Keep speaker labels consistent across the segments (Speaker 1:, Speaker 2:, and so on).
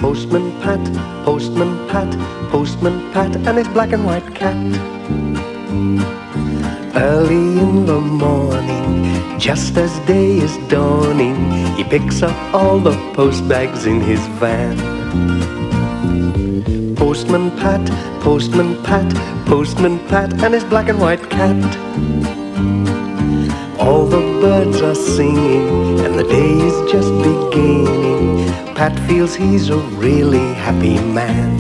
Speaker 1: Postman Pat, Postman Pat, Postman Pat, and his black and white cat. Early in the morning, just as day is dawning, he picks up all the post bags in his van. Postman Pat, Postman Pat, Postman Pat, and his black and white cat. All the birds are singing, and the day is just beginning. Pat feels he's a really happy man.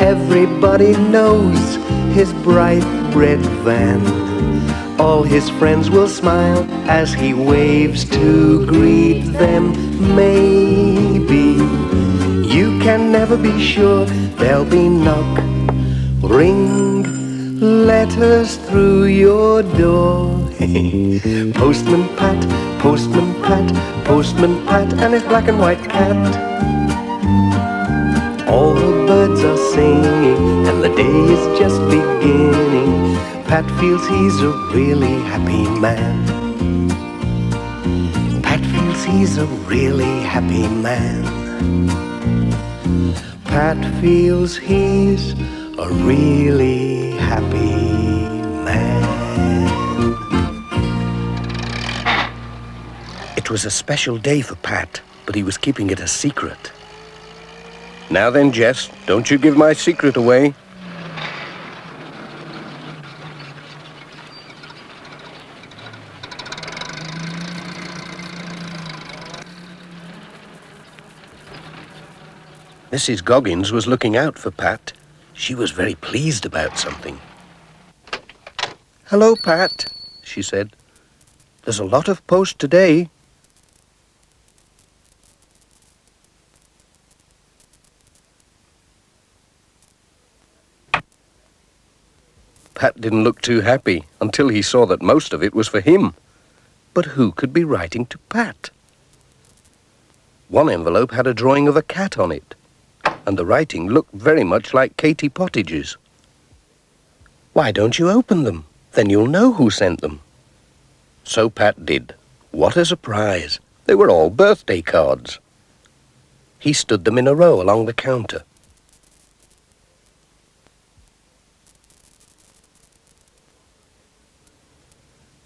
Speaker 1: Everybody knows his bright red van. All his friends will smile as he waves to greet them. Maybe you can never be sure there'll be knock, ring, letters through your door. Postman Pat, Postman Pat, Postman Pat, and his black and white cat. All the birds are singing, and the day is just beginning. Pat feels he's a really happy man. Pat feels he's a really happy man. Pat feels he's a really happy man. It was a special day for Pat, but he was keeping it a secret.
Speaker 2: Now then, Jess, don't you give my secret away. Mrs. Goggins was looking out for Pat. She was very pleased about something. "Hello, Pat," she said. "There's a lot of post today." Pat didn't look too happy until he saw that most of it was for him. But who could be writing to Pat? One envelope had a drawing of a cat on it, and the writing looked very much like Katie Pottage's. "Why don't you open them? Then you'll know who sent them." So Pat did. What a surprise! They were all birthday cards. He stood them in a row along the counter.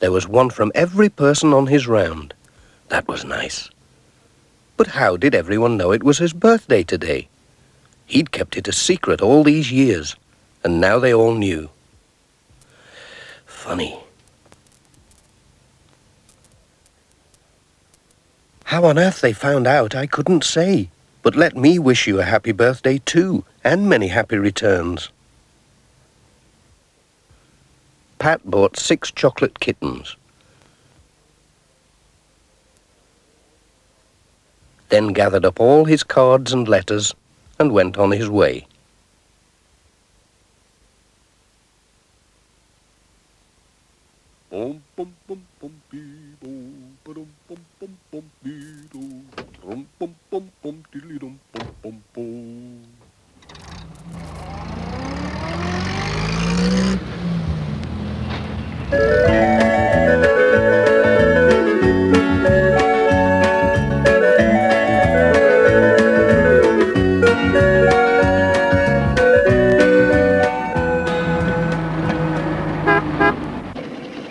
Speaker 2: There was one from every person on his round. That was nice. But how did everyone know it was his birthday today? He'd kept it a secret all these years, and now they all knew. Funny. How on earth they found out, I couldn't say. But let me wish you a happy birthday too, and many happy returns. Pat bought 6 chocolate kittens. Then gathered up all his cards and letters and went on his way.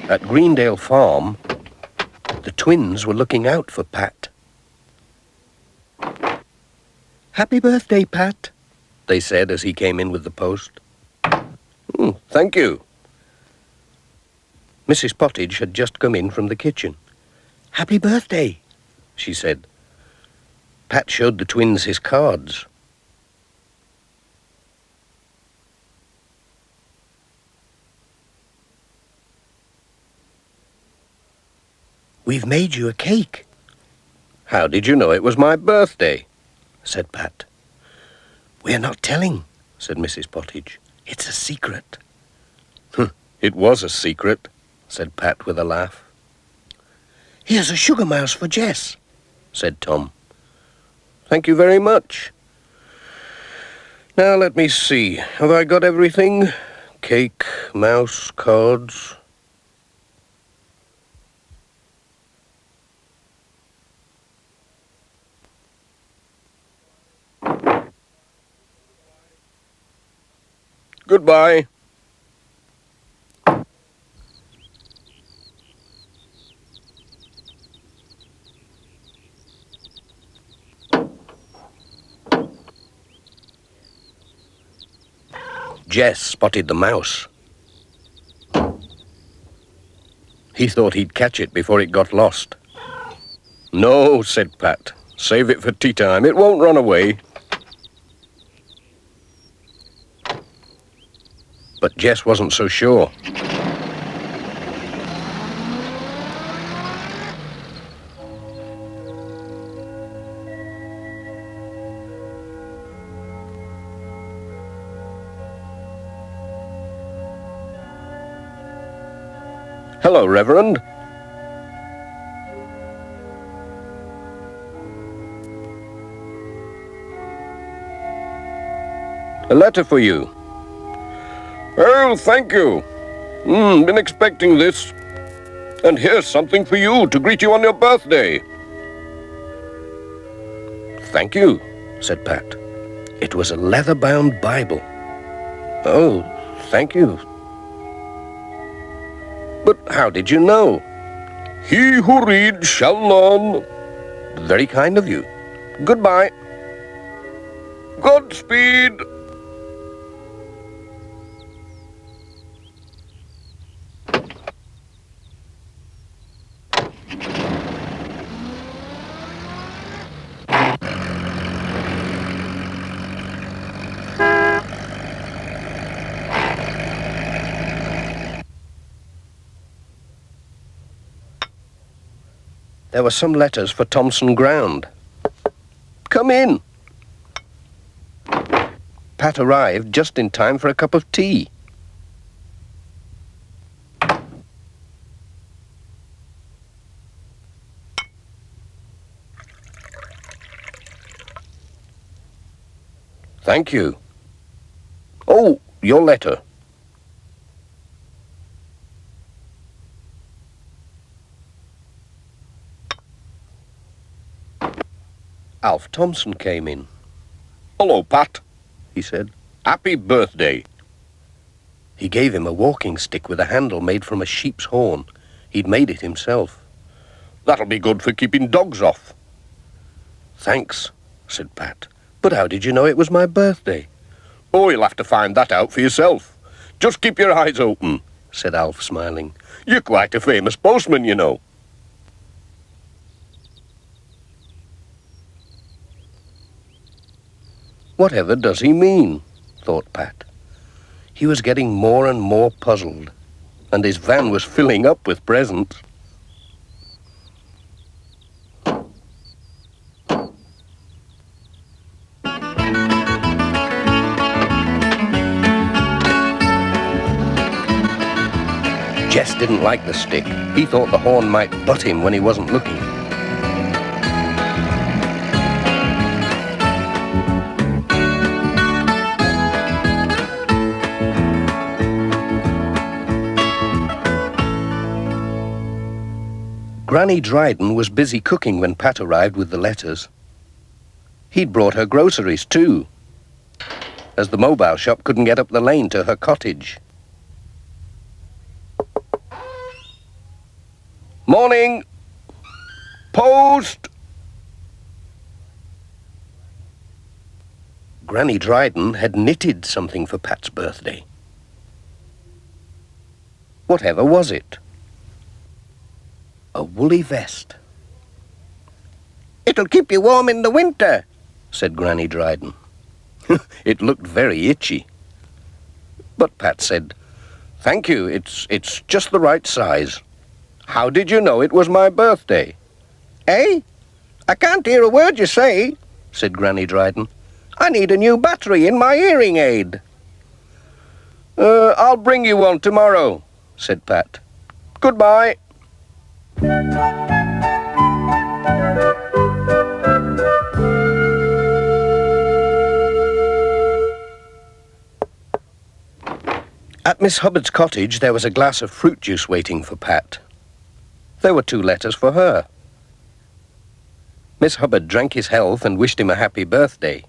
Speaker 2: At Greendale Farm, the twins were looking out for Pat. "Happy birthday, Pat," they said as he came in with the post. Thank you." Mrs. Pottage had just come in from the kitchen. "Happy birthday," she said. Pat showed the twins his cards. "We've made you a cake." "How did you know it was my birthday?" said Pat. "We're not telling," said Mrs. Pottage. "It's a secret." "It was a secret," said Pat with a laugh. "Here's a sugar mouse for Jess," said Tom. "Thank you very much. Now let me see. Have I got everything? Cake, mouse, cards. Goodbye. Jess spotted the mouse. He thought he'd catch it before it got lost. No, said Pat. Save it for tea time. It won't run away. But Jess wasn't so sure. Hello, Reverend. A letter for you. Oh, thank you. Been expecting this. And here's something for you to greet you on your birthday. Thank you, said Pat. It was a leather-bound Bible. Oh, thank you. But how did you know? He who reads shall learn. Very kind of you. Goodbye. Godspeed. There were some letters for Thompson Ground. Come in. Pat arrived just in time for a cup of tea. Thank you. Oh, your letter. Alf Thompson came in. Hello, Pat, he said. Happy birthday. He gave him a walking stick with a handle made from a sheep's horn. He'd made it himself. That'll be good for keeping dogs off. Thanks, said Pat. But how did you know it was my birthday? Oh, you'll have to find that out for yourself. Just keep your eyes open, said Alf, smiling. You're quite a famous postman, you know. Whatever does he mean? Thought Pat. He was getting more and more puzzled, and his van was filling up with presents. Jess didn't like the stick. He thought the horn might butt him when he wasn't looking. Granny Dryden was busy cooking when Pat arrived with the letters. He'd brought her groceries too, as the mobile shop couldn't get up the lane to her cottage. Morning! Post! Granny Dryden had knitted something for Pat's birthday. Whatever was it? A woolly vest. It'll keep you warm in the winter, said Granny Dryden. It looked very itchy. But Pat said, thank you, it's just the right size. How did you know it was my birthday? Eh? I can't hear a word you say, said Granny Dryden. I need a new battery in my hearing aid. I'll bring you one tomorrow, said Pat. Goodbye. At Miss Hubbard's cottage, there was a glass of fruit juice waiting for Pat. There were 2 letters for her. Miss Hubbard drank his health and wished him a happy birthday.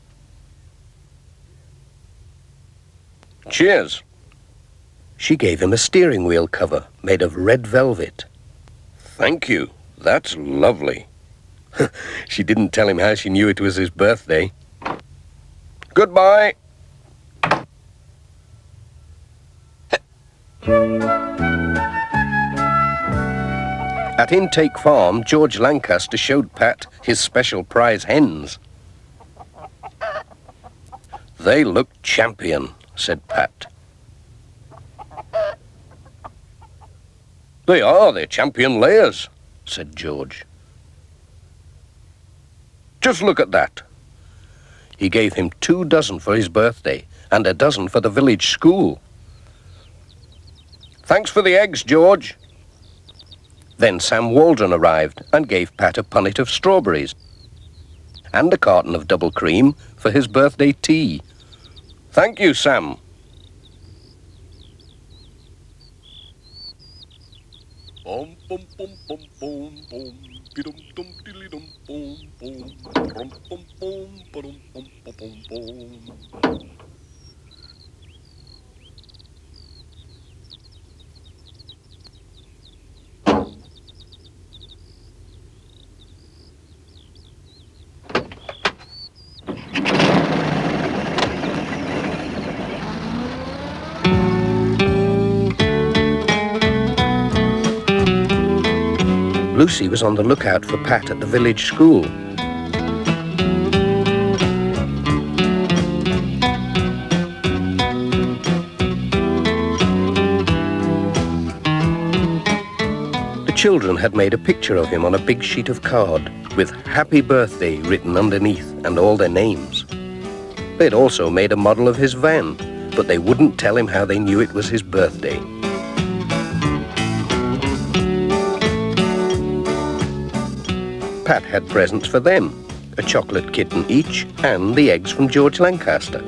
Speaker 2: Cheers. She gave him a steering wheel cover made of red velvet. Thank you. That's lovely. She didn't tell him how she knew it was his birthday. Goodbye. At Intake Farm, George Lancaster showed Pat his special prize hens. They look champion, said Pat. They're champion layers, said George. Just look at that. He gave him 2 dozen for his birthday and 1 dozen for the village school. Thanks for the eggs, George. Then Sam Waldron arrived and gave Pat a punnet of strawberries and a carton of double cream for his birthday tea. Thank you, Sam. Bum bum bum bum bum bum bidum dum dilly dum bum bum rum bum bum badum bum bum bum. Lucy was on the lookout for Pat at the village school. The children had made a picture of him on a big sheet of card with Happy Birthday written underneath and all their names. They'd also made a model of his van, but they wouldn't tell him how they knew it was his birthday. Pat had presents for them, a chocolate kitten each and the eggs from George Lancaster.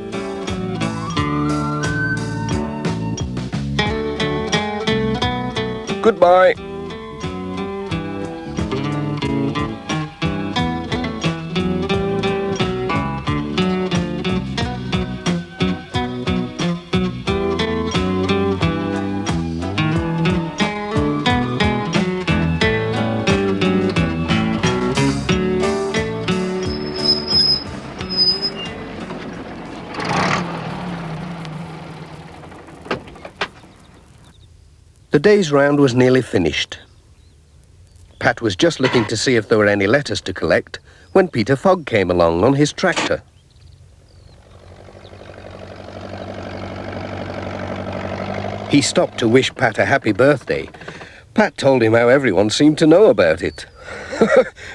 Speaker 2: Goodbye. The day's round was nearly finished. Pat was just looking to see if there were any letters to collect when Peter Fogg came along on his tractor. He stopped to wish Pat a happy birthday. Pat told him how everyone seemed to know about it.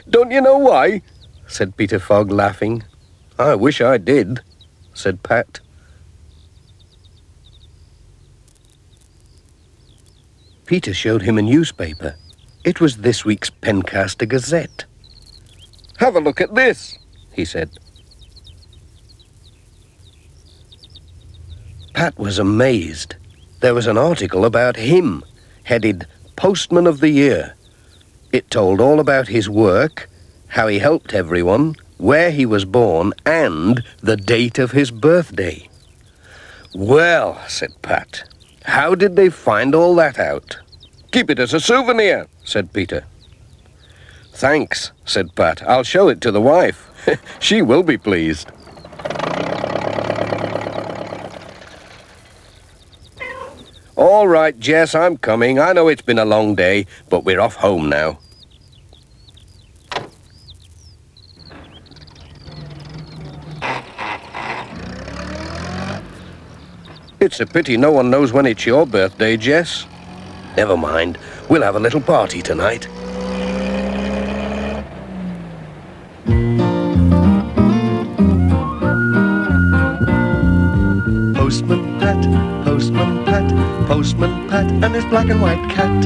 Speaker 2: Don't you know why? Said Peter Fogg, laughing. I wish I did, said Pat. Peter showed him a newspaper. It was this week's Pencaster Gazette. Have a look at this, he said. Pat was amazed. There was an article about him, headed Postman of the Year. It told all about his work, how he helped everyone, where he was born, and the date of his birthday. Well, said Pat, how did they find all that out? Keep it as a souvenir, said Peter. Thanks, said Pat. I'll show it to the wife. She will be pleased. All right, Jess, I'm coming. I know it's been a long day, but we're off home now. It's a pity no one knows when it's your birthday, Jess. Never mind. We'll have a little party tonight.
Speaker 1: Postman Pat, Postman Pat, Postman Pat, and his black and white cat.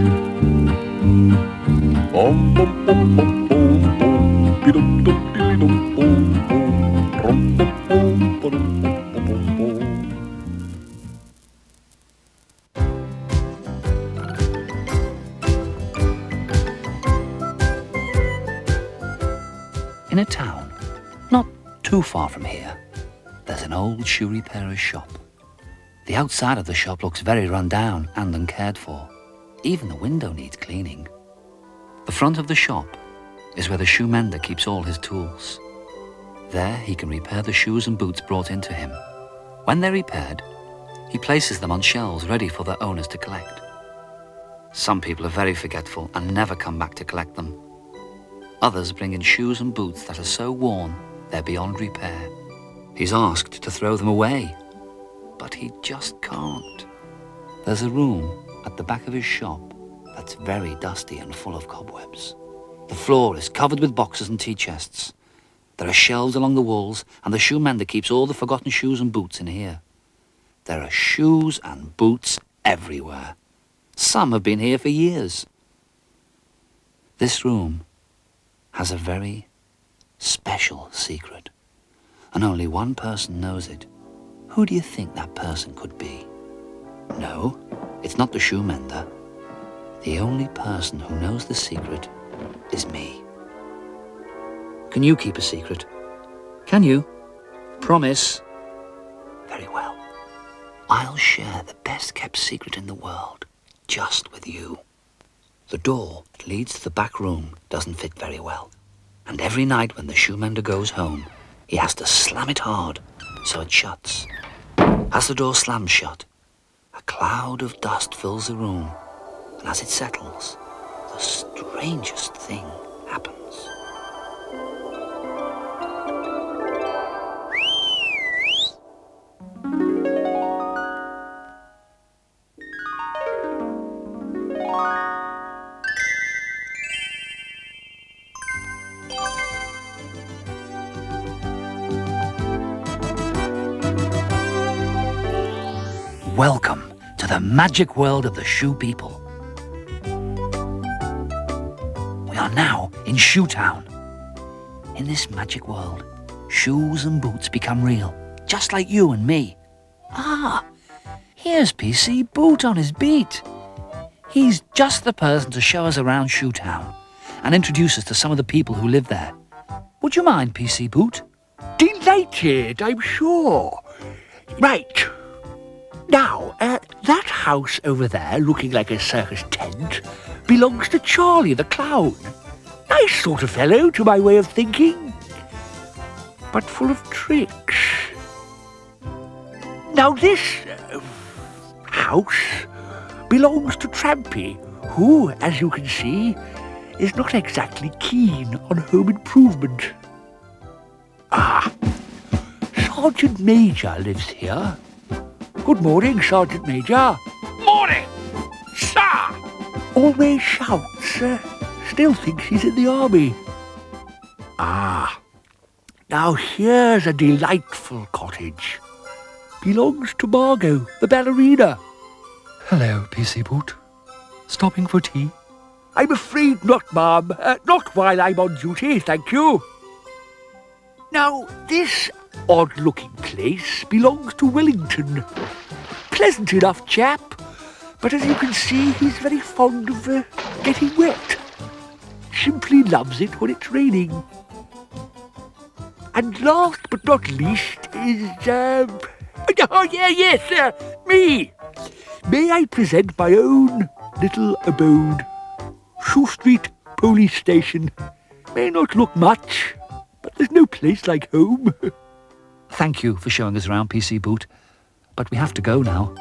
Speaker 1: Bum bum bum bum bum bum, bidum dum dilly dum bum bum, rum bum bum badum bum bum bum bum.
Speaker 3: In a town, not too far from here, there's an old shoe repairer's shop. The outside of the shop looks very run down and uncared for. Even the window needs cleaning. The front of the shop is where the shoe mender keeps all his tools. There he can repair the shoes and boots brought into him. When they're repaired, he places them on shelves ready for their owners to collect. Some people are very forgetful and never come back to collect them. Others bring in shoes and boots that are so worn they're beyond repair. He's asked to throw them away, but he just can't. There's a room at the back of his shop that's very dusty and full of cobwebs. The floor is covered with boxes and tea chests. There are shelves along the walls, and the shoe mender keeps all the forgotten shoes and boots in here. There are shoes and boots everywhere. Some have been here for years. This room has a very special secret, and only one person knows it. Who do you think that person could be? No, it's not the shoe mender. The only person who knows the secret is me. Can you keep a secret? Can you? Promise? Very well. I'll share the best kept secret in the world, just with you. The door that leads to the back room doesn't fit very well, and every night when the shoe mender goes home, he has to slam it hard so it shuts. As the door slams shut, a cloud of dust fills the room, and as it settles, the strangest thing happens. Welcome to the magic world of the shoe people. We are now in Shoe Town. In this magic world, shoes and boots become real, just like you and me. Ah, here's PC Boot on his beat. He's just the person to show us around Shoe Town and introduce us to some of the people who live there. Would you mind, PC Boot?
Speaker 4: Delighted, I'm sure. Right. Now, that house over there, looking like a circus tent, belongs to Charlie the Clown. Nice sort of fellow, to my way of thinking, but full of tricks. Now, this house belongs to Trampy, who, as you can see, is not exactly keen on home improvement. Ah, Sergeant Major lives here. Good morning, Sergeant Major.
Speaker 5: Morning, sir.
Speaker 4: Always shouts. Still thinks he's in the army. Ah, now here's a delightful cottage. Belongs to Margot, the ballerina.
Speaker 6: Hello, PC Boot. Stopping for tea?
Speaker 4: I'm afraid not, ma'am. Not while I'm on duty, thank you. Now, this odd-looking place belongs to Wellington. Pleasant enough chap, but as you can see, he's very fond of getting wet. Simply loves it when it's raining. And last but not least is, me. May I present my own little abode? Shoe Street Police Station. May not look much, but there's no place like home.
Speaker 3: Thank you for showing us around, PC Boot, but we have to go now.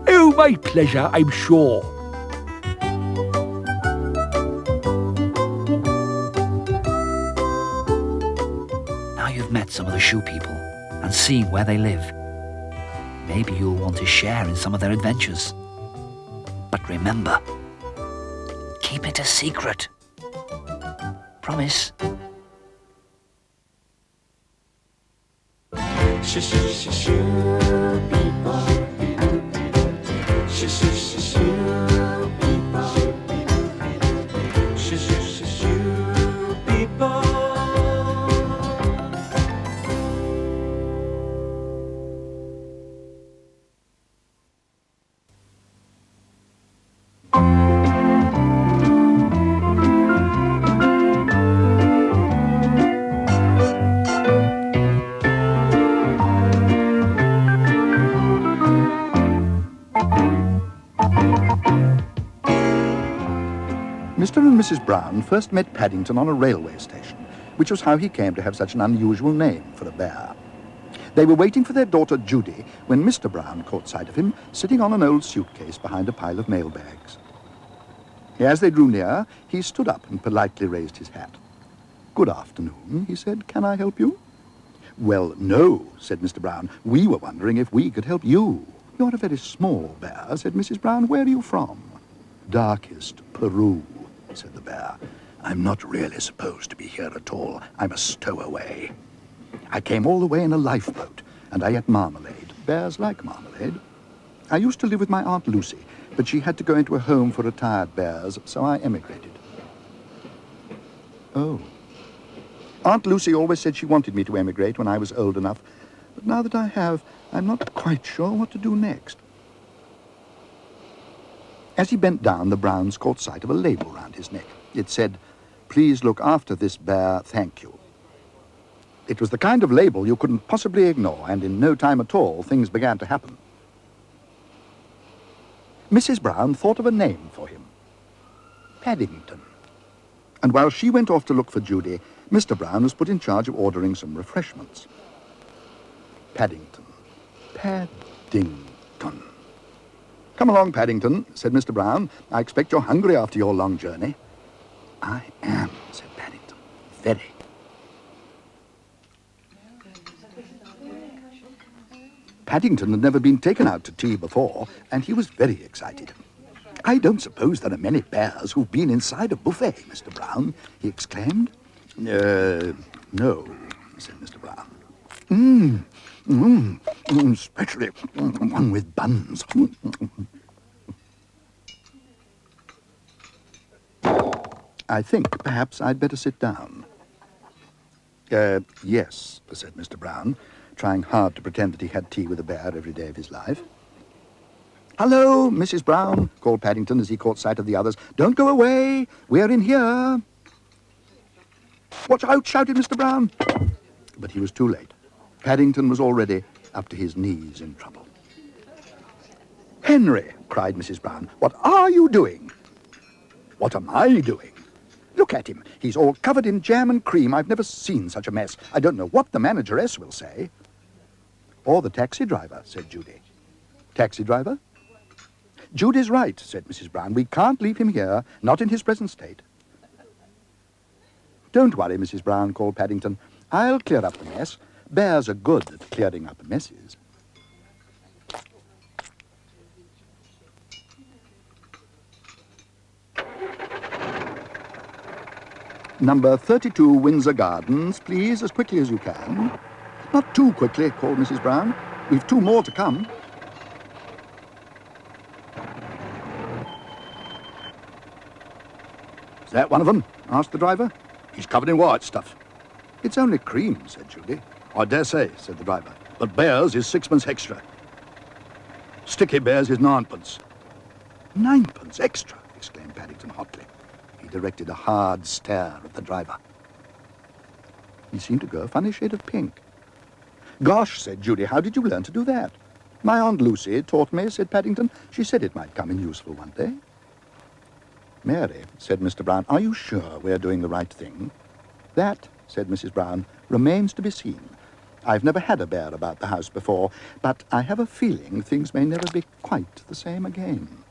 Speaker 4: Oh, my pleasure, I'm sure.
Speaker 3: Now you've met some of the shoe people and seen where they live. Maybe you'll want to share in some of their adventures. But remember, keep it a secret. Promise?
Speaker 1: Shoe people. Shoe people. Shoe people.
Speaker 7: and Mrs. Brown first met Paddington on a railway station, which was how he came to have such an unusual name for a bear. They were waiting for their daughter Judy when Mr. Brown caught sight of him sitting on an old suitcase behind a pile of mail bags. As they drew near, he stood up and politely raised his hat. "Good afternoon," he said. "Can I help you?" "Well, no," said Mr. Brown. "We were wondering if we could help you." "You're a very small bear," said Mrs. Brown. "Where are you from?" "Darkest Peru," said the bear. "I'm not really supposed to be here at all. I'm a stowaway. I came all the way in a lifeboat, and I ate marmalade. Bears like marmalade. I used to live with my Aunt Lucy, but she had to go into a home for retired bears, so I emigrated." "Oh. Aunt Lucy always said she wanted me to emigrate when I was old enough, but now that I have, I'm not quite sure what to do next." As he bent down, the Browns caught sight of a label round his neck. It said, "Please look after this bear, thank you." It was the kind of label you couldn't possibly ignore, and in no time at all, things began to happen. Mrs. Brown thought of a name for him. Paddington. And while she went off to look for Judy, Mr. Brown was put in charge of ordering some refreshments. Paddington. Paddington. "Come along, Paddington," said Mr. Brown. "I expect you're hungry after your long journey." "I am," said Paddington. "Very." Paddington had never been taken out to tea before, and he was very excited. "I don't suppose there are many bears who've been inside a buffet, Mr. Brown," he exclaimed. No," said Mr. Brown. Especially one with buns." "I think perhaps I'd better sit down." Yes," said Mr. Brown, trying hard to pretend that he had tea with a bear every day of his life. "Hello, Mrs. Brown," called Paddington as he caught sight of the others. "Don't go away. We're in here." "Watch out," shouted Mr. Brown. But he was too late. Paddington was already up to his knees in trouble. "Henry," cried Mrs. Brown, "what are you doing?" "What am I doing? Look at him. He's all covered in jam and cream. I've never seen such a mess. I don't know what the manageress will say." "Or the taxi driver," said Judy. "Taxi driver?" "Judy's right," said Mrs. Brown. "We can't leave him here, not in his present state." "Don't worry, Mrs. Brown," called Paddington. "I'll clear up the mess. Bears are good at clearing up messes." "Number 32 Windsor Gardens, please, as quickly as you can." "Not too quickly," called Mrs. Brown. "We've 2 more to come." "Is that one of them?" asked the driver. "He's covered in white stuff." "It's only cream," said Judy. "I dare say," said the driver. "But Bears is 6pence extra. Sticky Bears is 9pence. 9pence extra!" exclaimed Paddington hotly. He directed a hard stare at the driver. He seemed to go a funny shade of pink. "Gosh," said Judy, "how did you learn to do that?" "My Aunt Lucy taught me," said Paddington. "She said it might come in useful one day." "Mary," said Mr. Brown, "are you sure we're doing the right thing?" "That," said Mrs. Brown, "remains to be seen. I've never had a bear about the house before, but I have a feeling things may never be quite the same again."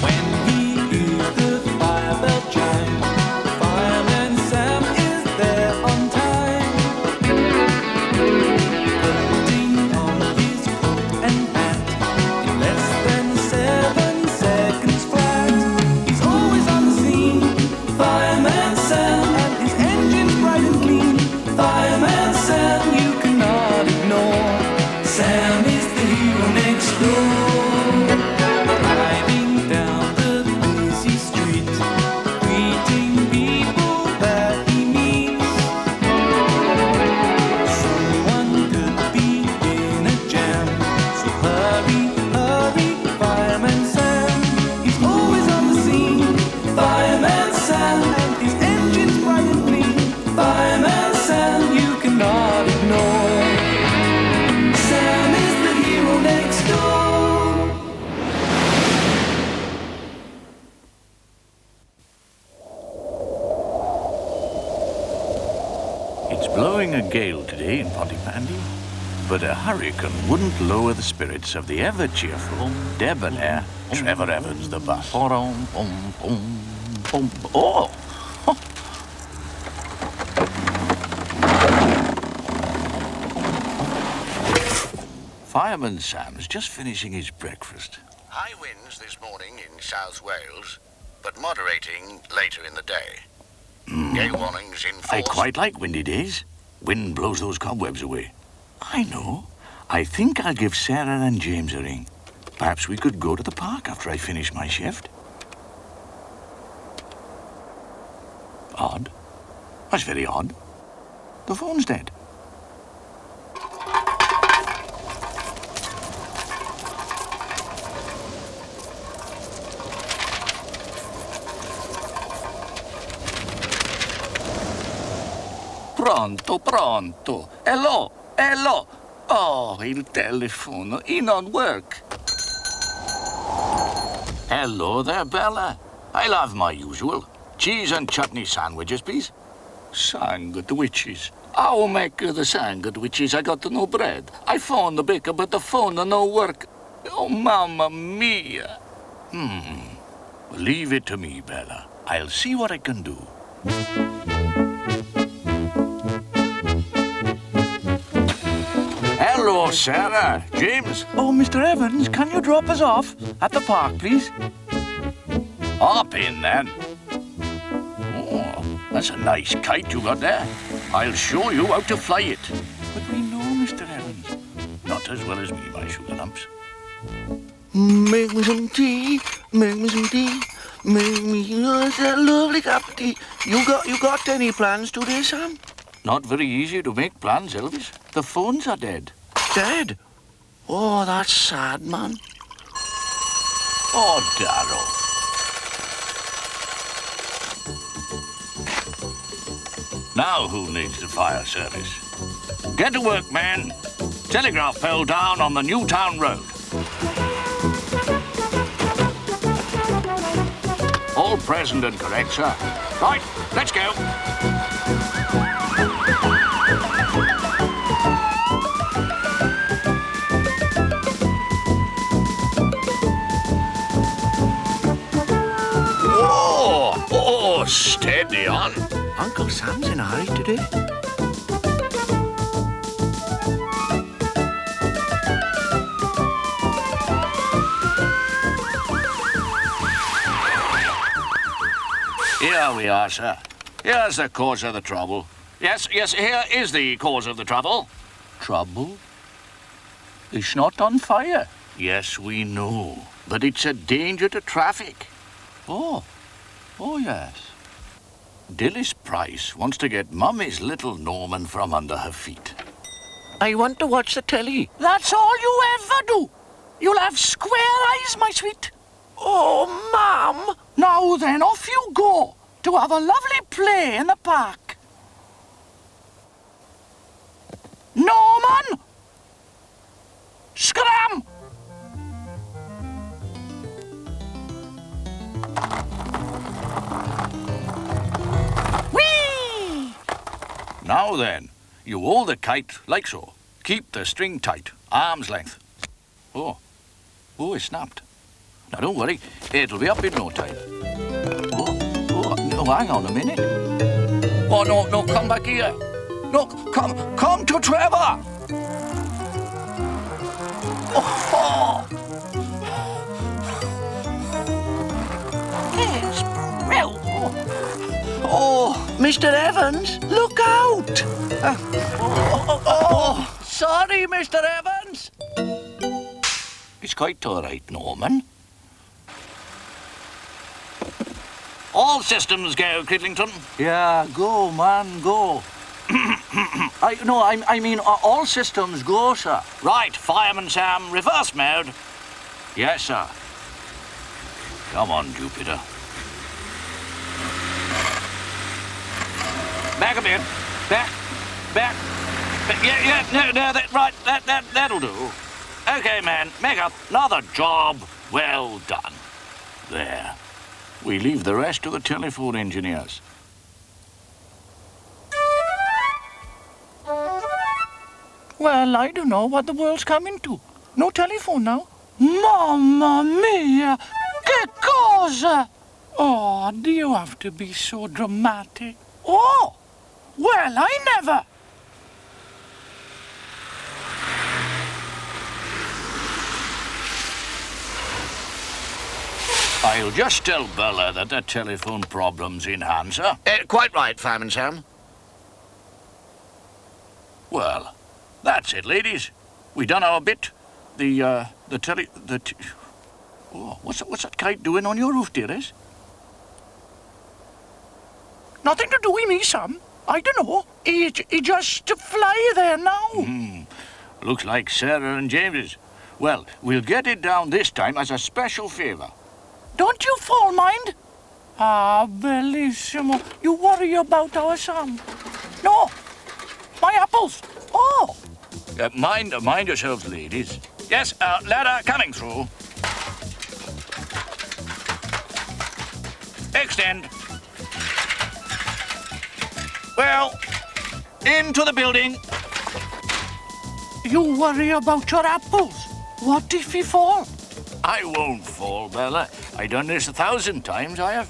Speaker 8: When he hears the fire bell chime, Fireman Sam is there on time. Putting on his coat and hat in less than 7 seconds flat. He's always on the scene, Fireman Sam, and his engine's bright and clean.
Speaker 5: gale today in Pontypandy, but a hurricane wouldn't lower the spirits of the ever-cheerful, debonair Trevor Evans the bus. Oh! Fireman Sam's just finishing his breakfast.
Speaker 9: High winds this morning in South Wales, but moderating later in the day. Gale warnings in force.
Speaker 5: I quite like windy days. Wind blows those cobwebs away. I know. I think I'll give Sarah and James a ring. Perhaps we could go to the park after I finish my shift. Odd. That's very odd. The phone's dead. Pronto, pronto. Hello, hello. Oh, il telefono in on work. Hello there, Bella. I'll have my usual. Cheese and chutney sandwiches, please. Sandwiches. How make the sandwiches? I got no bread. I phoned the baker, but the phone no work. Oh, mamma mia. Leave it to me, Bella. I'll see what I can do. Hello, Sarah. James. Oh, Mr. Evans, can you drop us off at the park, please? Hop in, then. Oh, that's a nice kite you got there. I'll show you how to fly it. But we know, Mr. Evans. Not as well as me, my sugar lumps.
Speaker 10: Make me some tea, make me some tea, make me a lovely cup of tea. You got any plans today, Sam?
Speaker 5: Not very easy to make plans, Elvis. The phones are dead.
Speaker 10: Dead? Oh, that's sad, man.
Speaker 5: Oh, Darrow. Now who needs the fire service? Get to work, man. Telegraph pole down on the Newtown Road. All present and correct, sir. Right, let's go. Oh, steady on.
Speaker 10: Uncle Sam's in a hurry today.
Speaker 5: Here we are, sir. Here's the cause of the trouble. Yes, here is the cause of the trouble. Trouble? It's not on fire. Yes, we know. But it's a danger to traffic. Oh, yes. Dilys Price wants to get Mummy's little Norman from under her feet.
Speaker 10: I want to watch the telly.
Speaker 5: That's all you ever do. You'll have square eyes, my sweet.
Speaker 10: Oh, Mum.
Speaker 5: Now then, off you go to have a lovely play in the park. Norman! Scram! Whee! Now then, you hold the kite like so. Keep the string tight, arm's length. Oh, it snapped. Now don't worry, it'll be up in no time. Oh, no, hang on a minute. Oh, no, come back here. No, come to Trevor. Oh. Yes, well.
Speaker 10: Oh, Mr. Evans, look out!
Speaker 5: Sorry, Mr. Evans. It's quite all right, Norman. All systems go, Cridlington. Yeah, go, man, go. I mean, all systems go, sir. Right, Fireman Sam, reverse mode. Yes, sir. Come on, Jupiter. Back a bit. Back. Yeah, that'll do. Okay, man, make up. Another job well done. There. We leave the rest to the telephone engineers. Well, I don't know what the world's coming to. No telephone now. Mamma mia! Che cosa? Oh, do you have to be so dramatic? Oh! Well, I never! I'll just tell Bella that the telephone problem's in hand, sir.
Speaker 9: Quite right, Fireman Sam.
Speaker 5: Well, that's it, ladies. We done our bit. Oh, what's that kite doing on your roof, dearest? Nothing to do with me, Sam. I don't know. He just fly there now. Looks like Sarah and James's. Well, we'll get it down this time as a special favour. Don't you fall, mind? Ah, bellissimo. You worry about our Sam. No, my apples. Oh. Mind yourselves, ladies. Yes, ladder coming through. Extend. Well, into the building. You worry about your apples. What if he fall? I won't fall, Bella. I've done this 1,000 times, I have.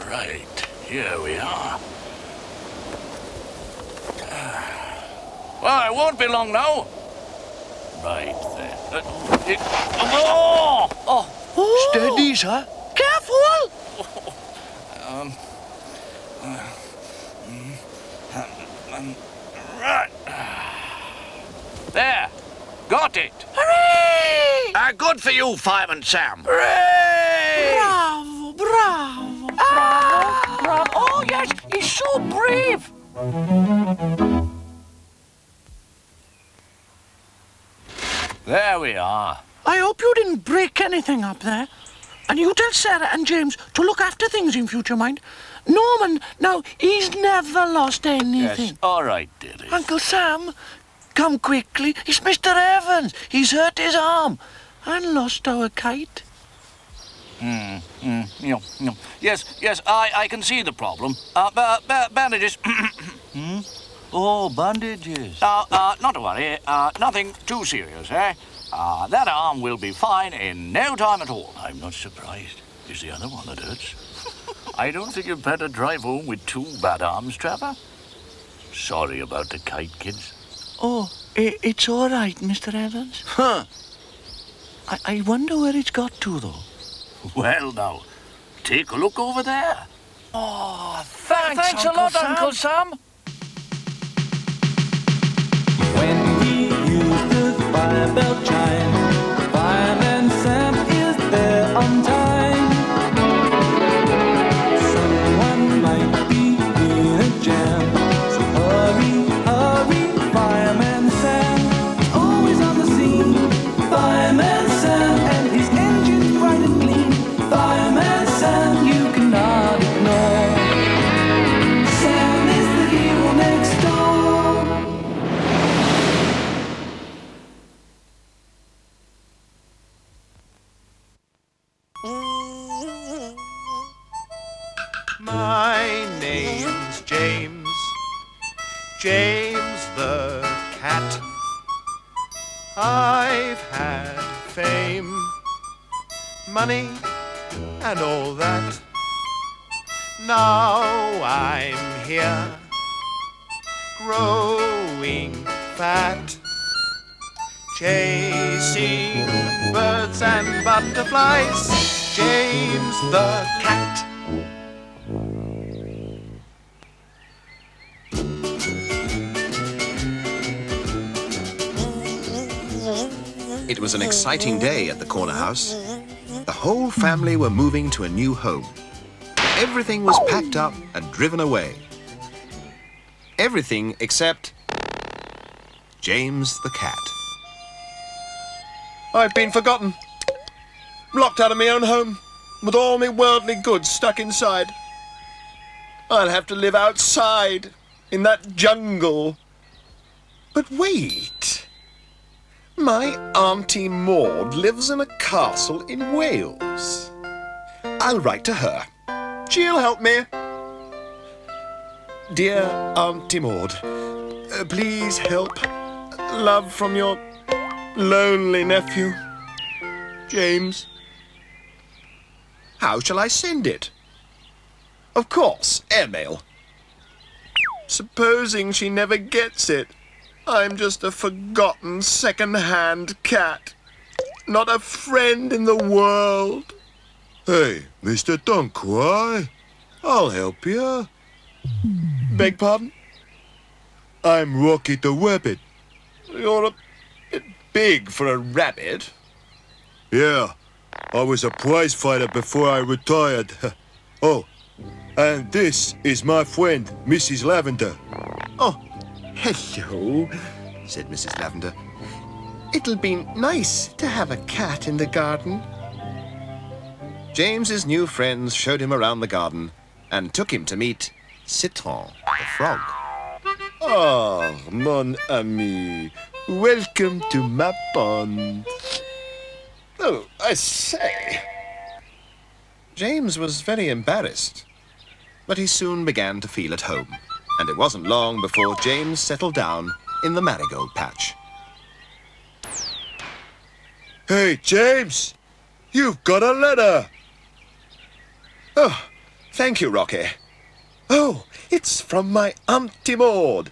Speaker 5: Right, here we are. Well, it won't be long now. Right there. Oh!
Speaker 10: Steady, sir.
Speaker 5: Careful! Right. There. Got it.
Speaker 9: Hooray! Good for you, Fireman Sam.
Speaker 5: Hooray! Bravo, bravo, bravo, bravo. Oh, yes, he's so brave. There we are. I hope you didn't break anything up there. And you tell Sarah and James to look after things in future, mind. Norman, now, he's never lost anything. Yes, all right, dearie. Uncle Sam, come quickly. It's Mr. Evans. He's hurt his arm and lost our kite. Yes, I can see the problem. Bandages. Oh, bandages. Not to worry. Nothing too serious, eh? That arm will be fine in no time at all. I'm not surprised. It's the other one that hurts. I don't think you'd better drive home with 2 bad arms, Trevor. Sorry about the kite, kids. Oh, it's all right, Mr. Evans. Huh. I wonder where it's got to, though. Well, now, take a look over there. Oh, thanks a lot, Uncle Sam.
Speaker 8: When he used the fire bell chime, Fireman Sam is there on time. Someone might be in a jam, so hurry, hurry, Fireman Sam. Always on the scene, Fireman Sam, and his engine's bright and clean. Fireman Sam, you cannot ignore. Sam is the hero next door.
Speaker 1: My name's James, James the cat. I've had fame, money, and all that. Now I'm here, growing fat, chasing birds and butterflies. James the cat.
Speaker 11: It was an exciting day at the corner house. The whole family were moving to a new home. Everything was packed up and driven away. Everything except James the cat.
Speaker 1: I've been forgotten. Locked out of my own home, with all my worldly goods stuck inside. I'll have to live outside, in that jungle. But wait. My Auntie Maud lives in a castle in Wales. I'll write to her. She'll help me.
Speaker 11: Dear Auntie Maud, please help. Love from your lonely nephew, James. How shall I send it? Of course, airmail. Supposing she never gets it, I'm just a forgotten second-hand cat. Not a friend in the world. Hey, Mr. Dunkwai, I'll help you. Beg pardon? I'm Rocky the Rabbit. You're a bit big for a rabbit. Yeah, I was a prize fighter before I retired. Oh, and this is my friend, Mrs. Lavender. Oh, hello, said Mrs. Lavender. It'll be nice to have a cat in the garden. James's new friends showed him around the garden and took him to meet Citron, the frog. Oh, mon ami, welcome to my pond. Oh, I say. James was very embarrassed, but he soon began to feel at home, and it wasn't long before James settled down in the marigold patch. Hey, James, you've got a letter. Oh, thank you, Rocky. Oh, it's from my Auntie Maud.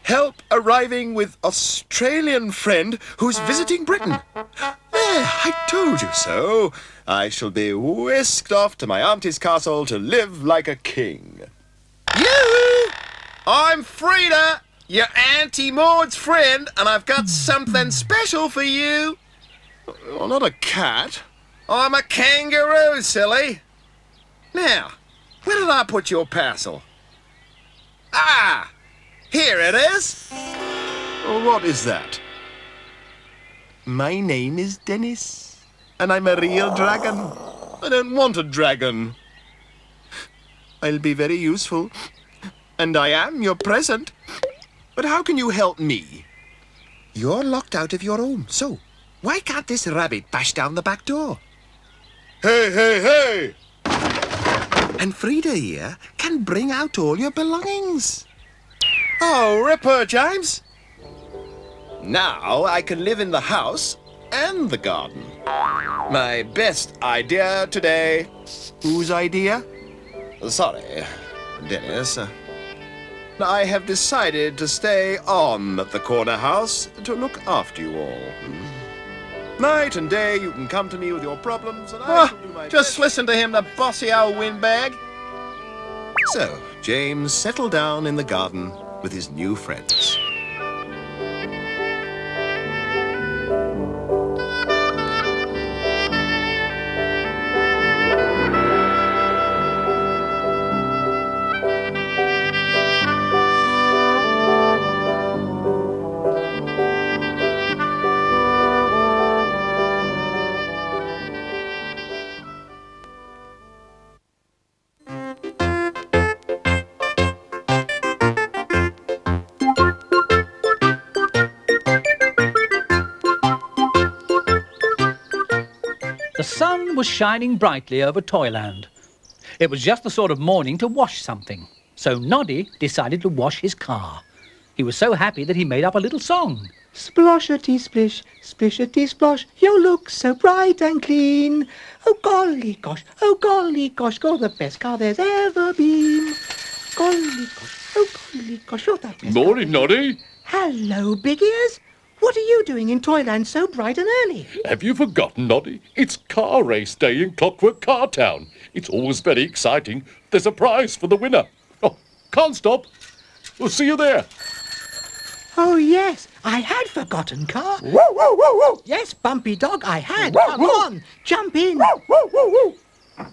Speaker 11: Help arriving with Australian friend who's visiting Britain. I told you so. I shall be whisked off to my auntie's castle to live like a king. You! I'm Frida, your Auntie Maud's friend, and I've got something special for you. Oh, not a cat. I'm a kangaroo, silly. Now, where did I put your parcel? Ah! Here it is. What is that? My name is Dennis, and I'm a real dragon. I don't want a dragon. I'll be very useful, and I am your present. But how can you help me? You're locked out of your home, so why can't this rabbit bash down the back door? Hey, hey, hey! And Frida here can bring out all your belongings. Oh, ripper, James. Now I can live in the house and the garden. My best idea today. Whose idea? Sorry, Dennis. I have decided to stay on at the corner house to look after you all. Night and day you can come to me with your problems and I shall do my just best. Listen to him, the bossy old windbag. So, James settled down in the garden with his new friends.
Speaker 12: The sun was shining brightly over Toyland. It was just the sort of morning to wash something, so Noddy decided to wash his car. He was so happy that he made up a little song.
Speaker 1: Sploshety splish, splishety splosh, you look so bright and clean. Oh golly gosh, you're the best car there's ever been. Golly gosh, you're the best.
Speaker 4: Morning, Noddy.
Speaker 1: Hello, big ears. What are you doing in Toyland so bright and early?
Speaker 4: Have you forgotten, Noddy? It's car race day in Clockwork Car Town. It's always very exciting. There's a prize for the winner. Oh, can't stop. We'll see you there.
Speaker 1: Oh, yes, I had forgotten, Car.
Speaker 4: Woo, woo, woo, woo.
Speaker 1: Yes, Bumpy Dog, I had.
Speaker 4: Woo,
Speaker 1: Come
Speaker 4: woo.
Speaker 1: on, jump in.
Speaker 4: Woo, woo, woo, woo.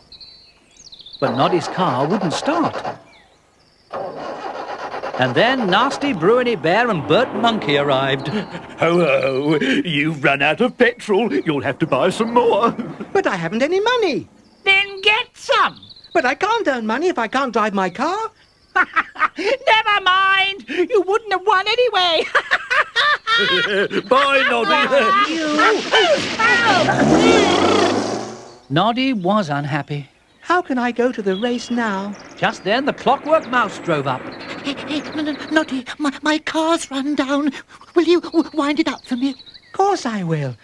Speaker 12: But Noddy's car wouldn't start. And then Nasty Bruiny Bear and Bert Monkey arrived.
Speaker 4: Ho, ho, you've run out of petrol. You'll have to buy some more.
Speaker 1: But I haven't any money.
Speaker 12: Then get some.
Speaker 1: But I can't earn money if I can't drive my car.
Speaker 12: Never mind. You wouldn't have won anyway.
Speaker 4: Bye, Noddy.
Speaker 12: Noddy was unhappy.
Speaker 13: How can I go to the race now?
Speaker 12: Just then the Clockwork Mouse drove up.
Speaker 14: Hey, Noddy, my car's run down. Will you wind it up for me?
Speaker 13: Of course I will.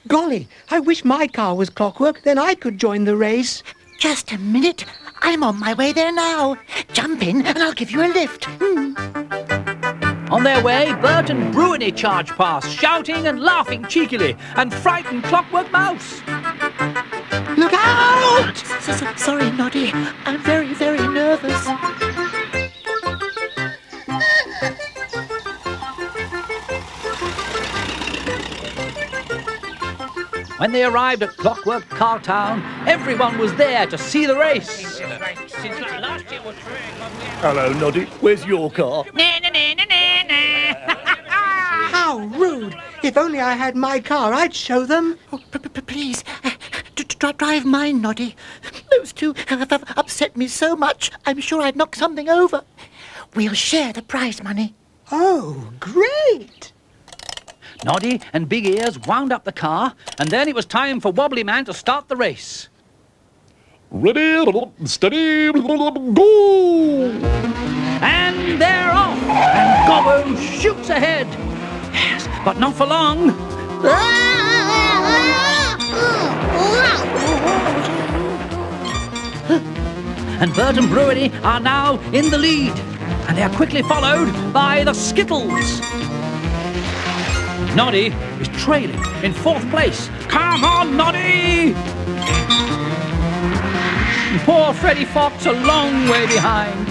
Speaker 13: Golly, I wish my car was clockwork, then I could join the race.
Speaker 14: Just a minute. I'm on my way there now. Jump in and I'll give you a lift.
Speaker 12: On their way, Bert and Bruiny charged past, shouting and laughing cheekily, and frightened Clockwork Mouse.
Speaker 13: Look out!
Speaker 14: Sorry, Noddy. I'm very, very nervous.
Speaker 12: When they arrived at Clockwork Car Town, everyone was there to see the race.
Speaker 4: Hello, Noddy. Where's your car?
Speaker 13: How rude! If only I had my car, I'd show them.
Speaker 14: Oh, please, drive mine, Noddy. Those two have upset me so much, I'm sure I'd knock something over. We'll share the prize money.
Speaker 13: Oh, great!
Speaker 12: Noddy and Big Ears wound up the car, and then it was time for Wobbly Man to start the race.
Speaker 4: Ready, steady, go!
Speaker 12: And they're off! And Gobbo shoots ahead. Yes, but not for long. And Bert and Bruiny are now in the lead, and they are quickly followed by the Skittles. Noddy is trailing in fourth place. Come on, Noddy! Poor Freddy Fox a long way behind.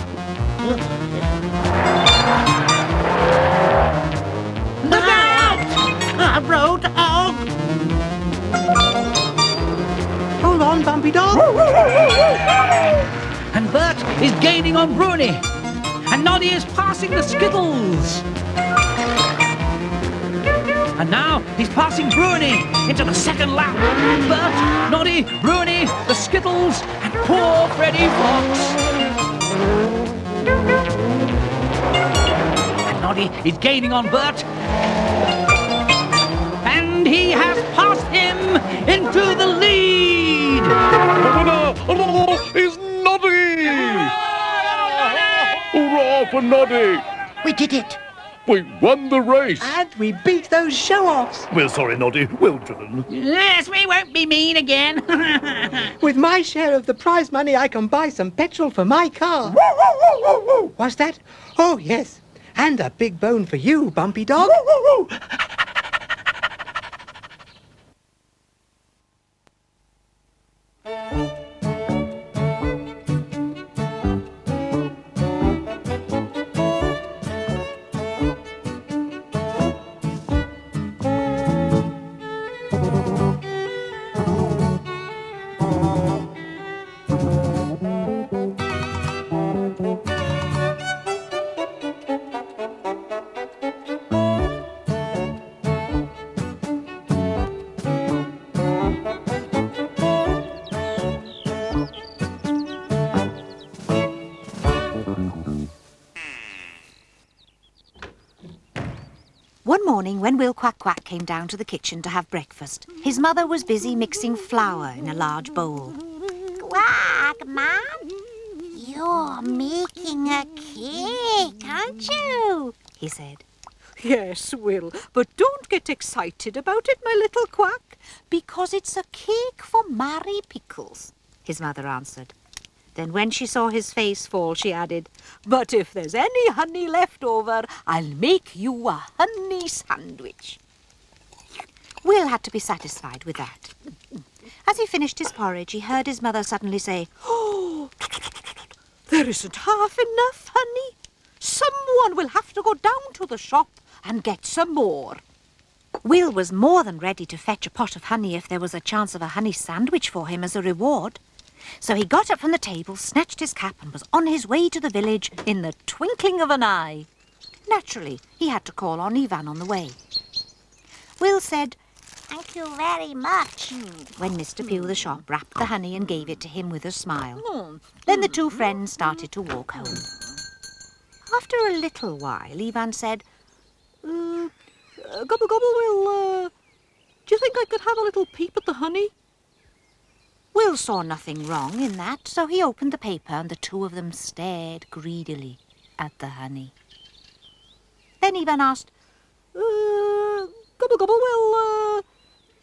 Speaker 14: Look out! Road dog!
Speaker 13: Hold on, Bumpy Dog.
Speaker 12: And Bert is gaining on Bruiny. And Noddy is passing the Skittles. And now he's passing Bruiny into the second lap. Bert, Noddy, Bruiny, the Skittles, and poor Freddy Fox. And Noddy is gaining on Bert. And he has passed him into the lead.
Speaker 4: The winner is Noddy! Hurrah for Noddy!
Speaker 14: We did it.
Speaker 4: We won the race.
Speaker 13: And we beat those show-offs.
Speaker 4: We're sorry, Noddy. Well done.
Speaker 12: Yes, we won't be mean again.
Speaker 13: With my share of the prize money, I can buy some petrol for my car. What's that? Oh, yes. And a big bone for you, Bumpy Dog.
Speaker 15: One morning, when Will Cwac came down to the kitchen to have breakfast, his mother was busy mixing flour in a large bowl.
Speaker 16: Cwac, Mum, you're making a cake, aren't you?
Speaker 15: He said.
Speaker 17: Yes, Will, but don't get excited about it, my little Cwac.
Speaker 15: Because it's a cake for Mary Pickles, his mother answered. Then when she saw his face fall, she added,
Speaker 17: But if there's any honey left over, I'll make you a honey sandwich.
Speaker 15: Will had to be satisfied with that. As he finished his porridge, he heard his mother suddenly say,
Speaker 17: Oh, there isn't half enough honey. Someone will have to go down to the shop and get some more.
Speaker 15: Will was more than ready to fetch a pot of honey if there was a chance of a honey sandwich for him as a reward. So he got up from the table, snatched his cap, and was on his way to the village in the twinkling of an eye. Naturally, he had to call on Ivan on the way. Will said,
Speaker 16: Thank you very much.
Speaker 15: When Mr. Pugh the shop wrapped the honey and gave it to him with a smile. Then the two friends started to walk home. After a little while, Ivan said,
Speaker 17: Gobble, Gobble, Will, do you think I could have a little peep at the honey?
Speaker 15: Will saw nothing wrong in that, so he opened the paper and the two of them stared greedily at the honey. Then Ivan asked,
Speaker 17: Gobble, gobble, well,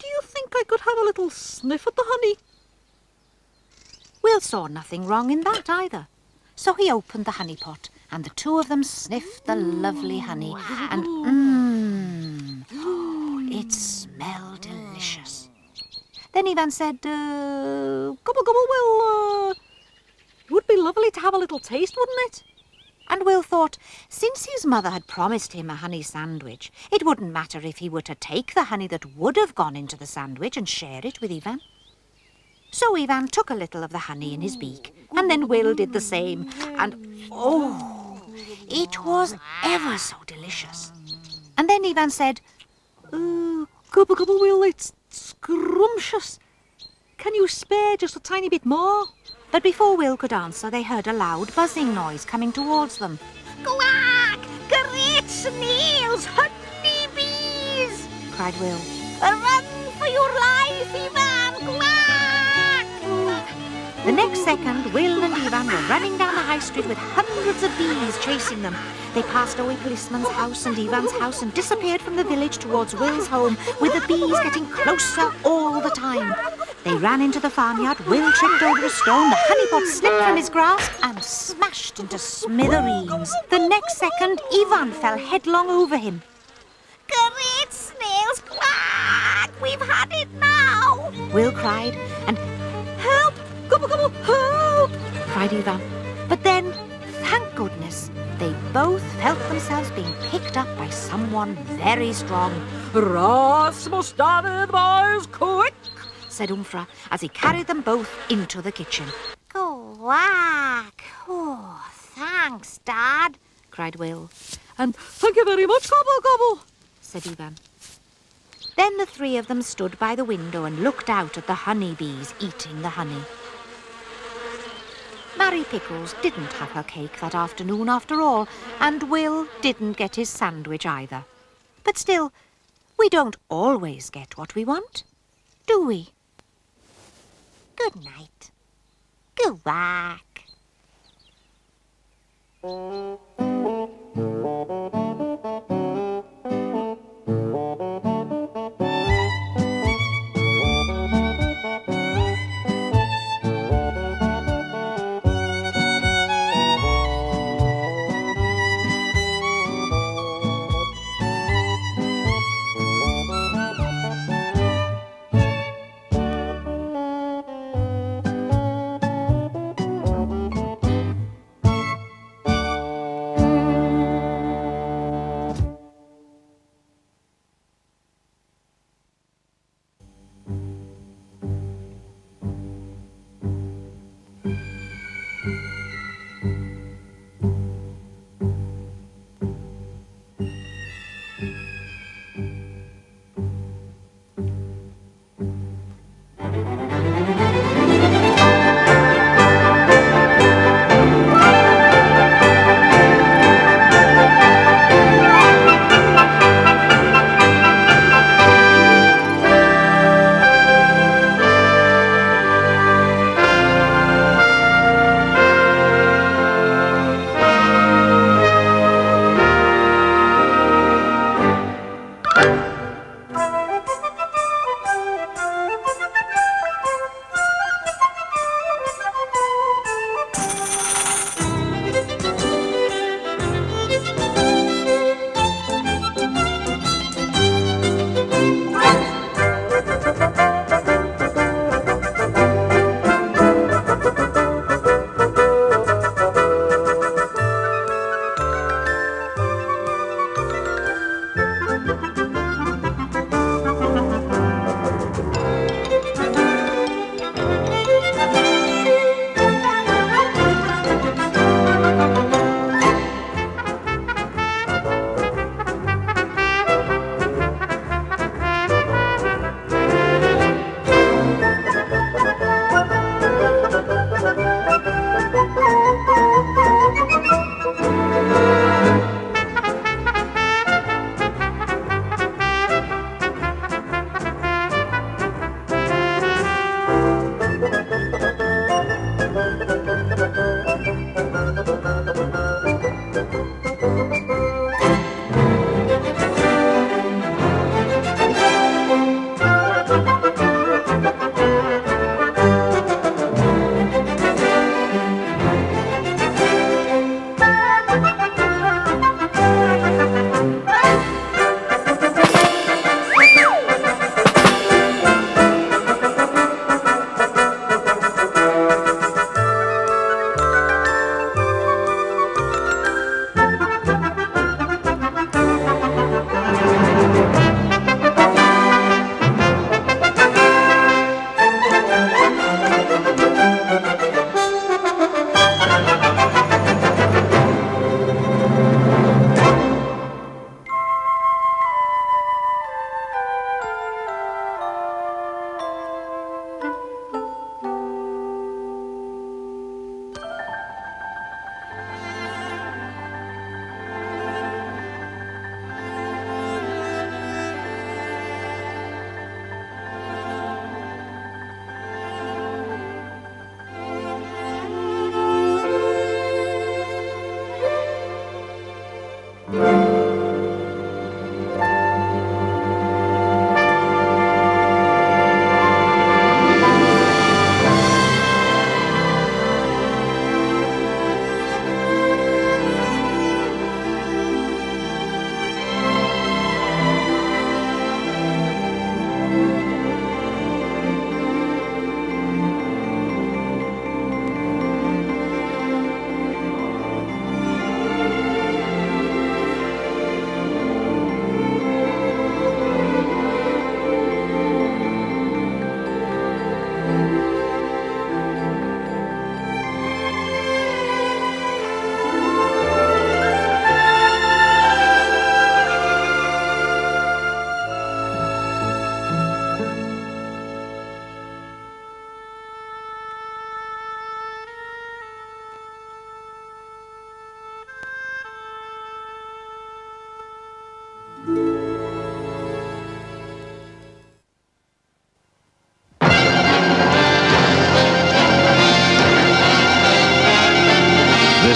Speaker 17: do you think I could have a little sniff at the honey?
Speaker 15: Will saw nothing wrong in that either, so he opened the honey pot and the two of them sniffed the lovely honey and it smelled delicious. Then Ivan said,
Speaker 17: Gobble, gobble, well, it would be lovely to have a little taste, wouldn't it?
Speaker 15: And Will thought, since his mother had promised him a honey sandwich, it wouldn't matter if he were to take the honey that would have gone into the sandwich and share it with Ivan. So Ivan took a little of the honey in his beak, and then Will did the same, and it was ever so delicious. And then Ivan said,
Speaker 17: Gobble, gobble, Will, it's scrumptious. Can you spare just a tiny bit more?
Speaker 15: But before Will could answer, they heard a loud buzzing noise coming towards them.
Speaker 16: Quack! Great snails! Honey bees!
Speaker 15: Cried Will.
Speaker 16: Run for your life, Ivan! Quack!
Speaker 15: The next second, Will and Ivan were running down the high street with hundreds of bees chasing them. They passed away policeman's house and Ivan's house and disappeared from the village towards Will's home, with the bees getting closer all the time. They ran into the farmyard, Will tripped over a stone, the honey pot slipped from his grasp and smashed into smithereens. The next second, Ivan fell headlong over him.
Speaker 16: Great snails! Quack! We've had it now!
Speaker 15: Will cried, and
Speaker 17: help! Gobble, gobble, help!
Speaker 15: Cried Ivan. But then, thank goodness, they both felt themselves being picked up by someone very strong.
Speaker 17: Rasmus, David, boys, quick!
Speaker 15: Said Umfra as he carried them both into the kitchen.
Speaker 16: Quack! Oh, thanks, Dad,
Speaker 15: cried Will.
Speaker 17: And thank you very much, Gobble, gobble,
Speaker 15: said Ivan. Then the three of them stood by the window and looked out at the honey bees eating the honey. Mary Pickles didn't have her cake that afternoon after all, and Will didn't get his sandwich either. But still, we don't always get what we want, do we?
Speaker 16: Good night. Quack.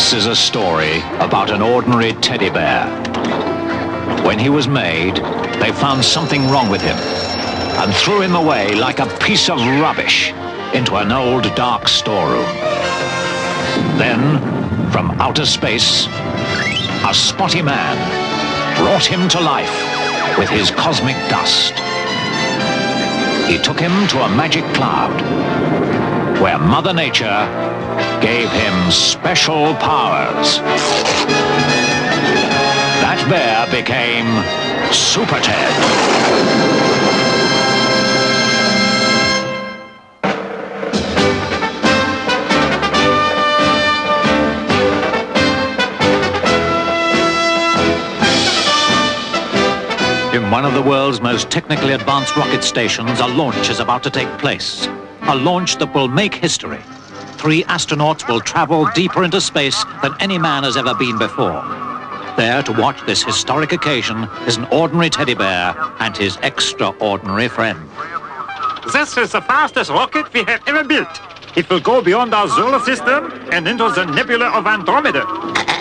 Speaker 18: This is a story about an ordinary teddy bear. When he was made, they found something wrong with him and threw him away like a piece of rubbish into an old dark storeroom. Then, from outer space, a spotty man brought him to life with his cosmic dust. He took him to a magic cloud, where Mother Nature gave him special powers. That bear became SuperTed. In one of the world's most technically advanced rocket stations, a launch is about to take place. A launch that will make history. 3 astronauts will travel deeper into space than any man has ever been before. There to watch this historic occasion is an ordinary teddy bear and his extraordinary friend.
Speaker 19: This is the fastest rocket we have ever built. It will go beyond our solar system and into the nebula of Andromeda.